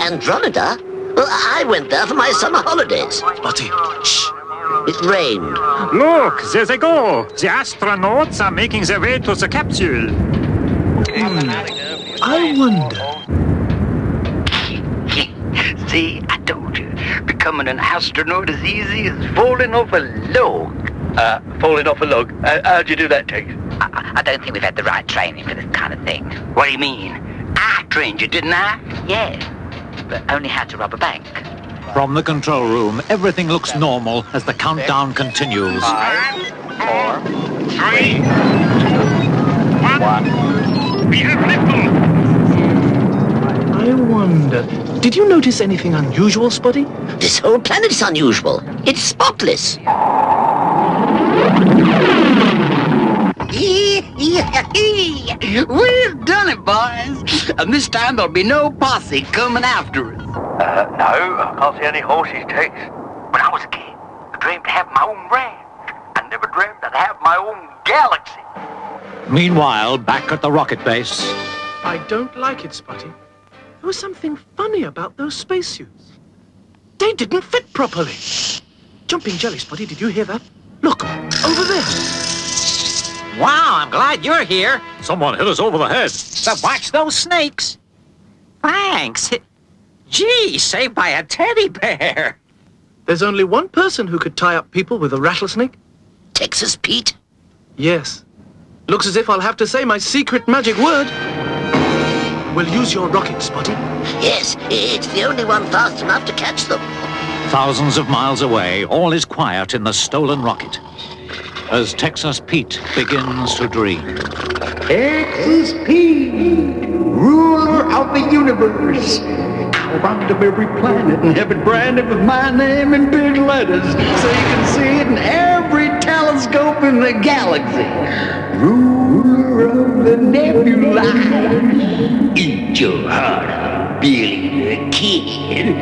Speaker 20: Andromeda? Well, I went there for my summer holidays.
Speaker 19: Spotty,
Speaker 20: shh. It rained.
Speaker 19: Look, there they go. The astronauts are making their way to the capsule.
Speaker 4: I wonder.
Speaker 21: See, I told you. Becoming an astronaut is easy as falling off a log. Falling off a log? How'd you do that, Tex?
Speaker 22: I don't think we've had the right training for this kind of thing.
Speaker 21: What do you mean? I trained you, didn't I?
Speaker 22: Yeah, but only how to rob a bank.
Speaker 18: From the control room, everything looks normal as the countdown continues.
Speaker 21: 5, 4, 3, 2, 1. We have liftoff!
Speaker 4: I wonder, did you notice anything unusual, Spotty?
Speaker 20: This whole planet's unusual. It's spotless.
Speaker 21: We've done it, boys. And this time there'll be no posse coming after us.
Speaker 23: No, I can't see any horses, Tex.
Speaker 21: When I was a kid, I dreamed to have my own ranch. I never dreamed I'd have my own galaxy.
Speaker 18: Meanwhile, back at the rocket base...
Speaker 4: I don't like it, Spotty. There was something funny about those spacesuits. They didn't fit properly. Jumping jelly, Spotty, did you hear that? Look, over there.
Speaker 22: Wow, I'm glad you're here.
Speaker 18: Someone hit us over the head.
Speaker 22: But watch those snakes. Thanks. Gee, saved by a teddy bear.
Speaker 4: There's only one person who could tie up people with a rattlesnake.
Speaker 20: Texas Pete?
Speaker 4: Yes. Looks as if I'll have to say my secret magic word. We'll use your rocket, Spotty.
Speaker 20: Yes, it's the only one fast enough to catch them.
Speaker 18: Thousands of miles away, all is quiet in the stolen rocket as Texas Pete begins to dream.
Speaker 21: Texas Pete, ruler of the universe. I'll round up every planet and have it branded with my name in big letters so you can see it in every telescope in the galaxy. Ruler of the nebula. Eat your heart out, Billy the Kid.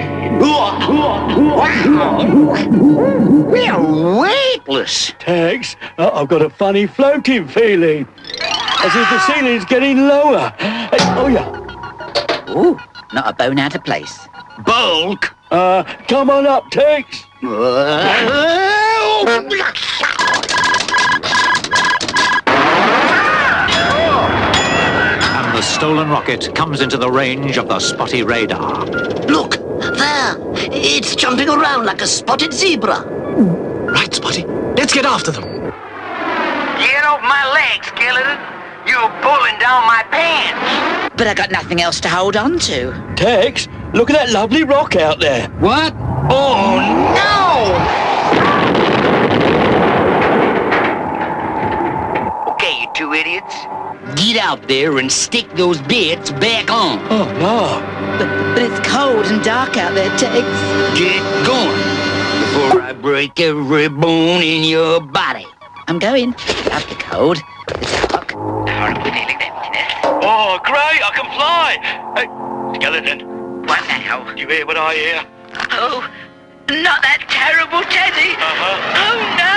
Speaker 21: We're weightless.
Speaker 24: Tex, I've got a funny floating feeling. As if the ceiling's getting lower. Oh, yeah.
Speaker 22: Ooh, not a bone out of place.
Speaker 21: Bulk?
Speaker 24: Come on up, Tex.
Speaker 18: And the stolen rocket comes into the range of the Spotty radar.
Speaker 20: Look, there. It's jumping around like a spotted zebra.
Speaker 4: Right, Spotty. Let's get after them.
Speaker 21: Get off my legs, skeleton. You're pulling down my pants.
Speaker 22: But I got nothing else to hold on to.
Speaker 24: Tex, look at that lovely rock out there.
Speaker 21: What? Oh, no! Okay, you two idiots. Get out there and stick those bits back on.
Speaker 24: Oh, no.
Speaker 22: But it's cold and dark out there, Tex.
Speaker 21: Get going before I break every bone in your body.
Speaker 22: I'm going. That's the code. It's dark.
Speaker 23: Oh, great, I can fly. Hey, skeleton.
Speaker 22: What now?
Speaker 23: Do you hear what I hear?
Speaker 22: Oh, not that terrible Teddy. Oh, no.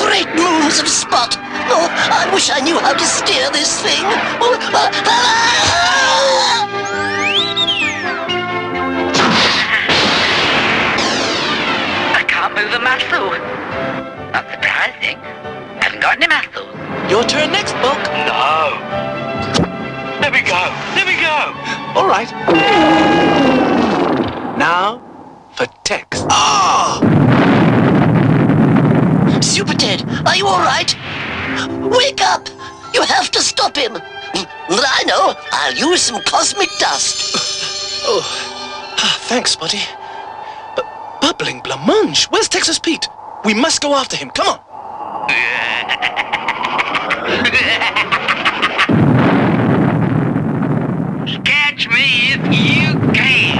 Speaker 20: Great moves of Spot. Oh, I wish I knew how to steer this thing. move the muscle. Not surprising. Haven't got any muscle.
Speaker 10: Your turn next, Bulk.
Speaker 23: No. Let me go. Let me go.
Speaker 10: All right. Now for text.
Speaker 20: Oh! SuperTed, are you all right? Wake up! You have to stop him. I know. I'll use some cosmic dust.
Speaker 10: Thanks, Spotty. But bubbling blancmange. Where's Texas Pete? We must go after him. Come on.
Speaker 23: Catch me if you can.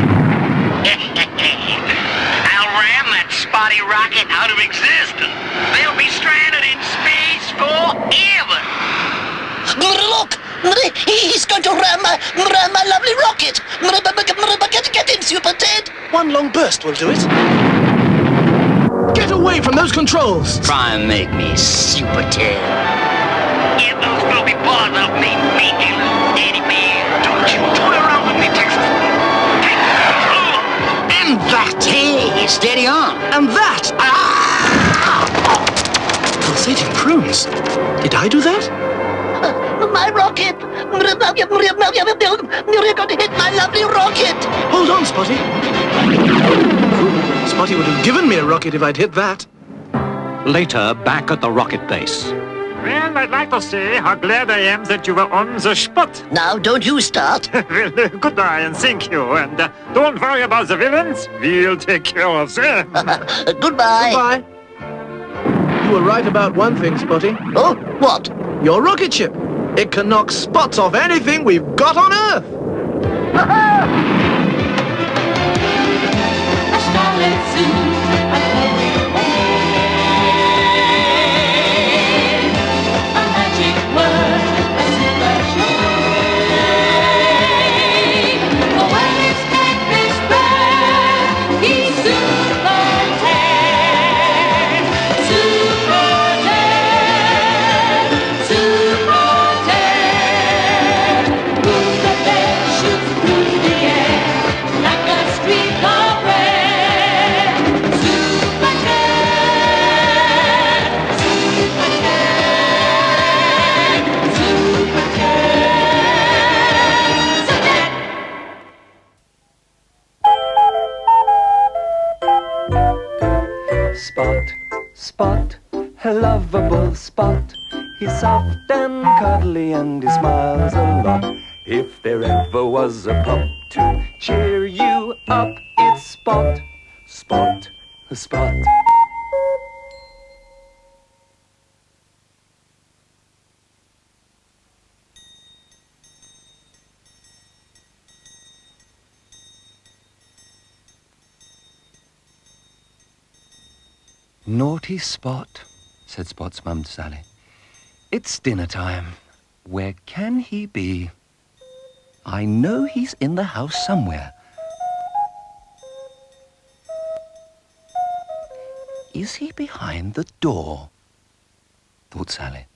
Speaker 23: I'll ram that spotty rocket out of existence. They'll be stranded in space forever.
Speaker 20: Look! He's going to ram my lovely rocket. Get in, SuperTed.
Speaker 10: One long burst will do it. Get away from those controls.
Speaker 20: Try and make me SuperTed.
Speaker 23: Get those fluffy paws off me, meaty little teddy bear. Don't you toy around with me, Texas. Take control.
Speaker 20: And that. Hey, steady on.
Speaker 10: And that. Pulsating prunes. Did I do that?
Speaker 20: My rocket! You're going to hit my lovely rocket!
Speaker 10: Hold on, Spotty. Spotty would have given me a rocket if I'd hit that.
Speaker 18: Later, back at the rocket base.
Speaker 19: Well, I'd like to say how glad I am that you were on the spot.
Speaker 20: Now, don't you start.
Speaker 19: Well, good eye and thank you. And don't worry about the villains. We'll take care of them.
Speaker 20: Goodbye.
Speaker 10: Goodbye. You were right about one thing, Spotty.
Speaker 20: Oh, what?
Speaker 10: Your rocket ship. It can knock spots off anything we've got on Earth.
Speaker 1: Spot, Spot, a lovable Spot. He's soft and cuddly and he smiles a lot. If there ever was a pup to cheer you up, it's Spot, Spot, Spot. Naughty Spot, said Spot's mum to Sally. It's dinner time. Where can he be? I know he's in the house somewhere. Is he behind the door? Thought Sally.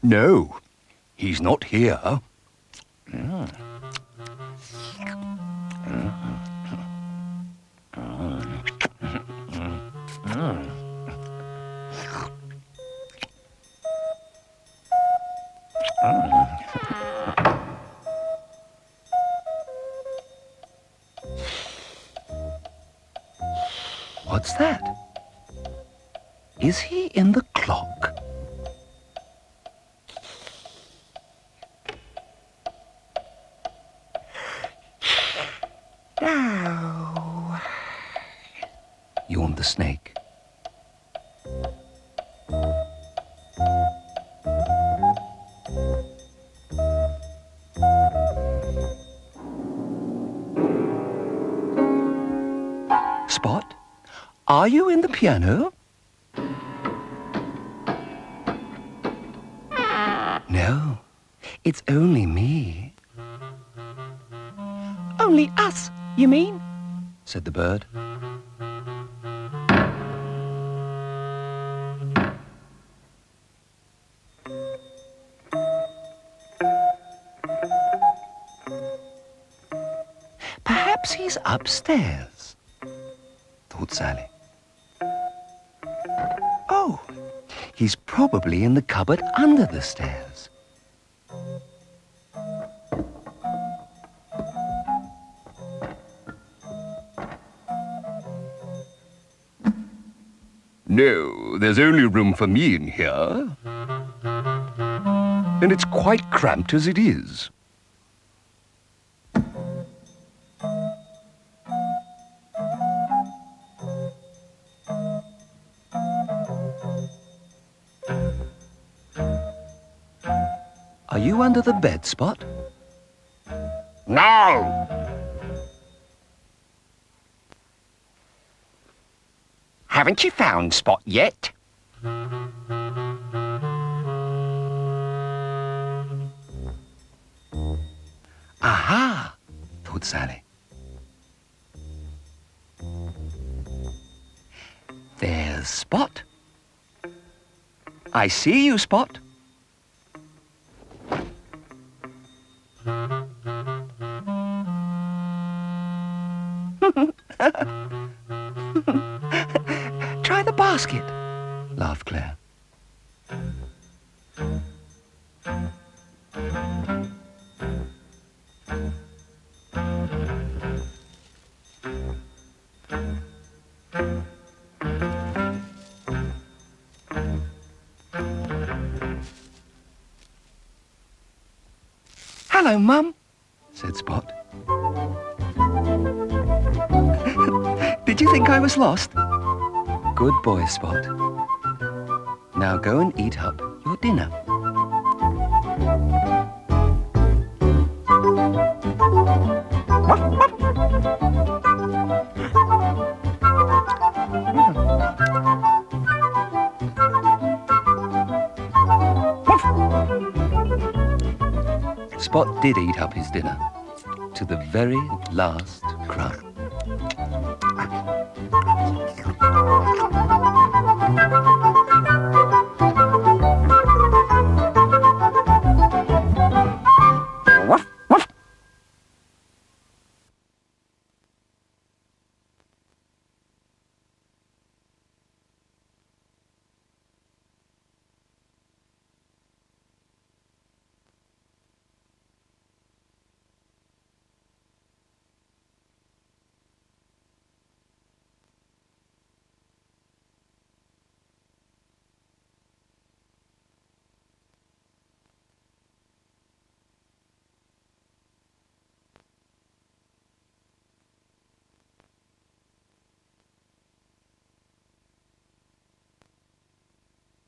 Speaker 1: No, he's not here. What's that? Is he in the clock? No, yawned the snake. Spot, are you in the piano? No, it's only me. Only us, you mean? Said the bird. Perhaps he's upstairs, thought Sally. Oh, he's probably in the cupboard under the stairs. No, there's only room for me in here. And it's quite cramped as it is. Are you under the bed, Spot?
Speaker 20: No! Haven't you found Spot yet?
Speaker 1: Aha, thought Sally. There's Spot. I see you, Spot. Try the basket, laughed Claire. Hello, Mum, said Spot. Did you think I was lost? Good boy, Spot. Now go and eat up your dinner. Spot did eat up his dinner, to the very last crumb.